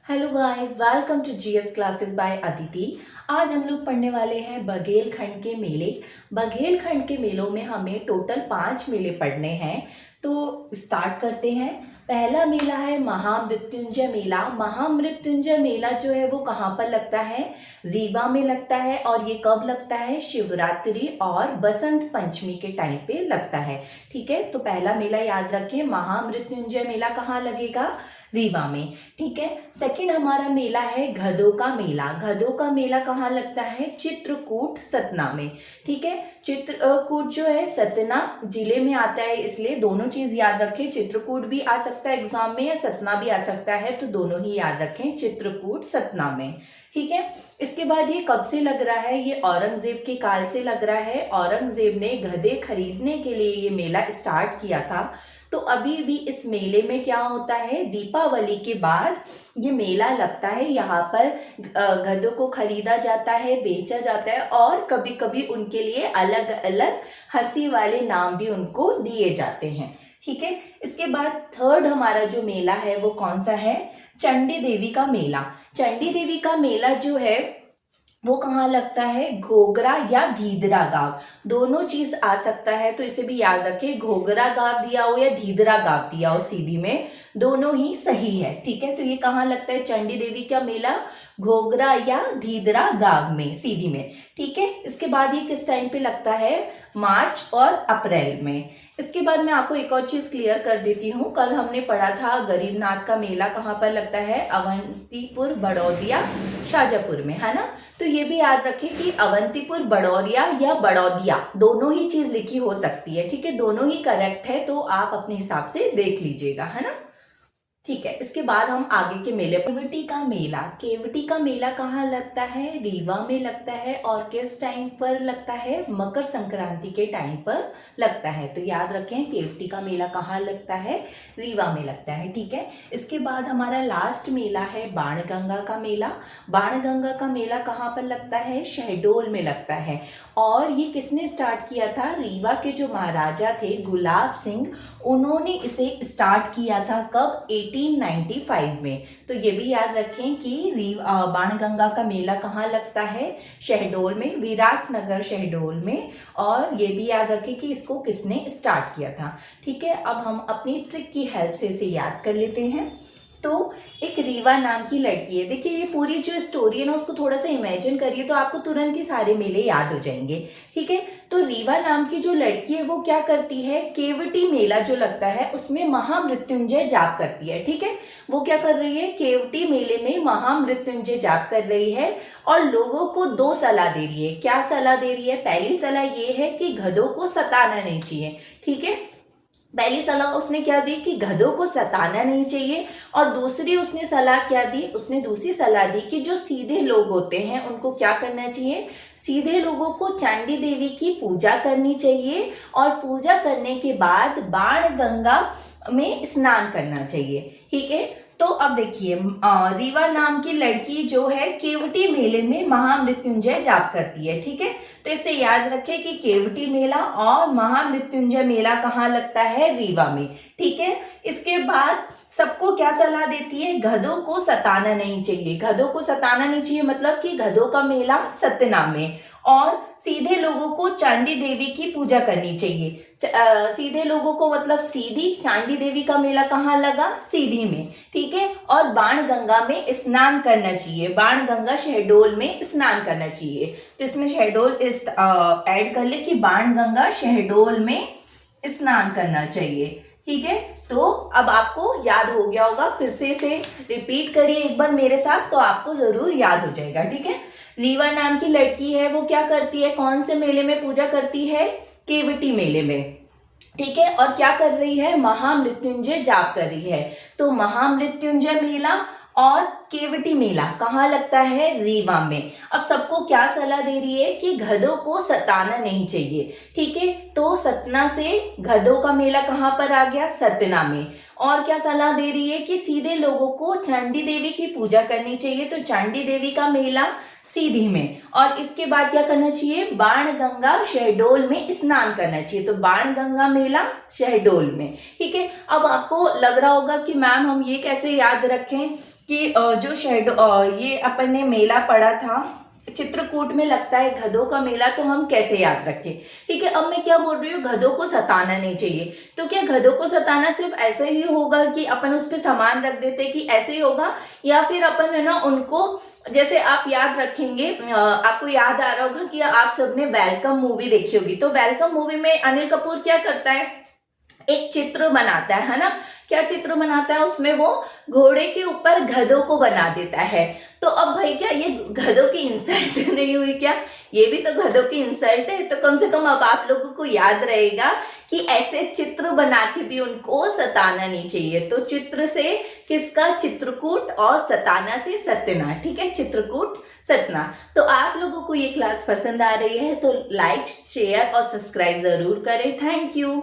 Hello guys, welcome to GS classes by Aditi. आज हम लोग पढ़ने वाले हैं बघेलखंड के मेले। बघेलखंड के मेलों में हमें टोटल 5 मेले पढ़ने हैं। तो स्टार्ट करते हैं। पहला मेला है महामृत्युंजय मेला। महामृत्युंजय मेला जो है वो कहाँ पर लगता है? रीवा में लगता है। और ये कब लगता है? शिवरात्रि और बसंत पंचमी के टाइम पे लगता है। ठीक है, तो पहला मेला याद रखें, महामृत्युंजय मेला कहाँ लगेगा? रीवा में। ठीक है, सेकंड हमारा मेला है गधों का मेला। गधों का मेला कहाँ लगता है? चित्रकूट सतना में। ठीक है, चित्रकूट जो है सतना जिले में आता है, इसलिए दोनों चीज याद रखें। चित्रकूट भी आ सकता है एग्जाम में या सतना भी आ सकता है, तो दोनों ही याद रखें, चित्रकूट सतना में। ठीक है, इसके बाद ये कब से लग रहा है? ये औरंगजेब के काल से लग रहा है। औरंगजेब ने गधे खरीदने के लिए ये मेला स्टार्ट किया था। तो अभी भी इस मेले में क्या होता है? दीपावली के बाद ये मेला लगता है। यहाँ पर गधों को खरीदा जाता है, बेचा जाता है, और कभी कभी उनके लिए अलग अलग हंसी वाले नाम भी उनको दिए जाते हैं। ठीक है, इसके बाद थर्ड हमारा जो मेला है वो कौन सा है? चंडी देवी का मेला। चंडी देवी का मेला जो है वो कहाँ लगता है? घोघरा या धीदरा गांव, दोनों चीज आ सकता है, तो इसे भी याद रखें। घोघरा गांव दिया हो या धीदरा गांव दिया हो, सीधी में दोनों ही सही है। ठीक है, तो ये कहाँ लगता है चंडी देवी का मेला? घोघरा या धीदरा गांव में, सीधी में। ठीक है, इसके बाद ये किस टाइम पे लगता है? मार्च और अप्रैल में। इसके बाद मैं आपको एक और चीज क्लियर कर देती हूँ। कल हमने पढ़ा था गरीबनाथ का मेला कहाँ पर लगता है? अवंतीपुर बड़ौदिया शाजापुर में, है ना? तो ये भी याद रखें कि अवंतीपुर बड़ौदिया या बड़ौदिया दोनों ही चीज लिखी हो सकती है। ठीक है, दोनों ही करेक्ट है, तो आप अपने हिसाब से देख लीजिएगा, है ना? ठीक है, इसके बाद हम आगे के मेले। केवटी का मेला। केवटी का मेला कहाँ लगता है? रीवा में लगता है। और किस टाइम पर लगता है? मकर संक्रांति के टाइम पर लगता है। तो याद रखें, केवटी का मेला कहाँ लगता है? रीवा में लगता है। ठीक है, इसके बाद हमारा लास्ट मेला है बाणगंगा का मेला। बाणगंगा का मेला कहाँ पर लगता है? शहडोल में लगता है। और ये किसने स्टार्ट किया था? रीवा के जो महाराजा थे गुलाब सिंह, उन्होंने इसे स्टार्ट किया था। कब? 1895 में। तो ये भी याद रखें कि बाणगंगा का मेला कहाँ लगता है? शहडोल में, विराटनगर शहडोल में। और ये भी याद रखें कि इसको किसने स्टार्ट किया था। ठीक है, अब हम अपनी ट्रिक की हेल्प से इसे याद कर लेते हैं। तो एक रीवा नाम की लड़की है। देखिए, ये पूरी जो स्टोरी है ना, उसको थोड़ा सा इमेजिन करिए तो आपको तुरंत ही सारे मेले याद हो जाएंगे। ठीक है, तो रीवा नाम की जो लड़की है वो क्या करती है? केवटी मेला जो लगता है उसमें महामृत्युंजय जाप करती है। ठीक है, वो क्या कर रही है? केवटी मेले में महामृत्युंजय जाप कर रही है और लोगों को 2 सलाह दे रही है। क्या सलाह दे रही है? पहली सलाह ये है कि गधों को सताना नहीं चाहिए। ठीक है, पहली सलाह उसने क्या दी कि गधों को सताना नहीं चाहिए। और दूसरी उसने सलाह क्या दी? उसने दूसरी सलाह दी कि जो सीधे लोग होते हैं उनको क्या करना चाहिए? सीधे लोगों को चंडी देवी की पूजा करनी चाहिए और पूजा करने के बाद बाणगंगा में स्नान करना चाहिए। ठीक है, तो अब देखिए, रीवा नाम की लड़की जो है केवटी मेले में महामृत्युंजय जाप करती है। ठीक है, तो इसे याद रखें कि केवटी मेला और महामृत्युंजय मेला कहाँ लगता है? रीवा में। ठीक है, इसके बाद सबको क्या सलाह देती है? गधों को सताना नहीं चाहिए। गधों को सताना नहीं चाहिए मतलब कि गधों का मेला सतना में। और सीधे लोगों को चांडी देवी की पूजा करनी चाहिए। सीधे लोगों को मतलब सीधी, चांडी देवी का मेला कहाँ लगा? सीधी में। ठीक है, और बाणगंगा में स्नान करना चाहिए। बाणगंगा शहडोल में स्नान करना चाहिए। तो इसमें शहडोल ऐड कर ले कि बाणगंगा शहडोल में स्नान करना चाहिए। ठीक है, तो अब आपको याद हो गया होगा। फिर से इसे रिपीट करिए एक बार मेरे साथ, तो आपको जरूर याद हो जाएगा। ठीक है, रीवा नाम की लड़की है, वो क्या करती है? कौन से मेले में पूजा करती है? केवटी मेले में। ठीक है, और क्या कर रही है? महामृत्युंजय जाप कर रही है। तो महामृत्युंजय मेला और केवटी मेला कहाँ लगता है? रीवा में। अब सबको क्या सलाह दे रही है कि गधों को सताना नहीं चाहिए। ठीक है, तो सतना से गधों का मेला कहाँ पर आ गया? सतना में। और क्या सलाह दे रही है कि सीधे लोगों को चंडी देवी की पूजा करनी चाहिए। तो चंडी देवी का मेला सीधी में। और इसके बाद क्या करना चाहिए, बाण गंगा शहडोल में स्नान करना चाहिए। तो बाण गंगा मेला शहडोल में, ठीक है। अब आपको लग रहा होगा कि मैम हम ये कैसे याद रखें कि जो ये अपन ने मेला पढ़ा था चित्रकूट में लगता है गधों का मेला, तो हम कैसे याद रखें, ठीक है। अब मैं क्या बोल रही हूँ, गधों को सताना नहीं चाहिए। तो क्या गधों को सताना सिर्फ ऐसे ही होगा कि अपन उस पर सामान रख देते कि ऐसे ही होगा, या फिर अपन है ना उनको, जैसे आप याद रखेंगे, आपको याद आ रहा होगा कि आप सबने वेलकम मूवी देखी होगी। तो वेलकम मूवी में अनिल कपूर क्या करता है, एक चित्र बनाता है ना। क्या चित्र बनाता है, उसमें वो घोड़े के ऊपर गधों को बना देता है। तो अब भाई क्या ये गधों की इंसल्ट नहीं हुई क्या, ये भी तो गधों की इंसल्ट है। तो कम से कम अब आप लोगों को याद रहेगा कि ऐसे चित्र बना के भी उनको सताना नहीं चाहिए। तो चित्र से किसका, चित्रकूट, और सताना से सतना, ठीक है, चित्रकूट सतना। तो आप लोगों को ये क्लास पसंद आ रही है तो लाइक शेयर और सब्सक्राइब जरूर करें। Thank you.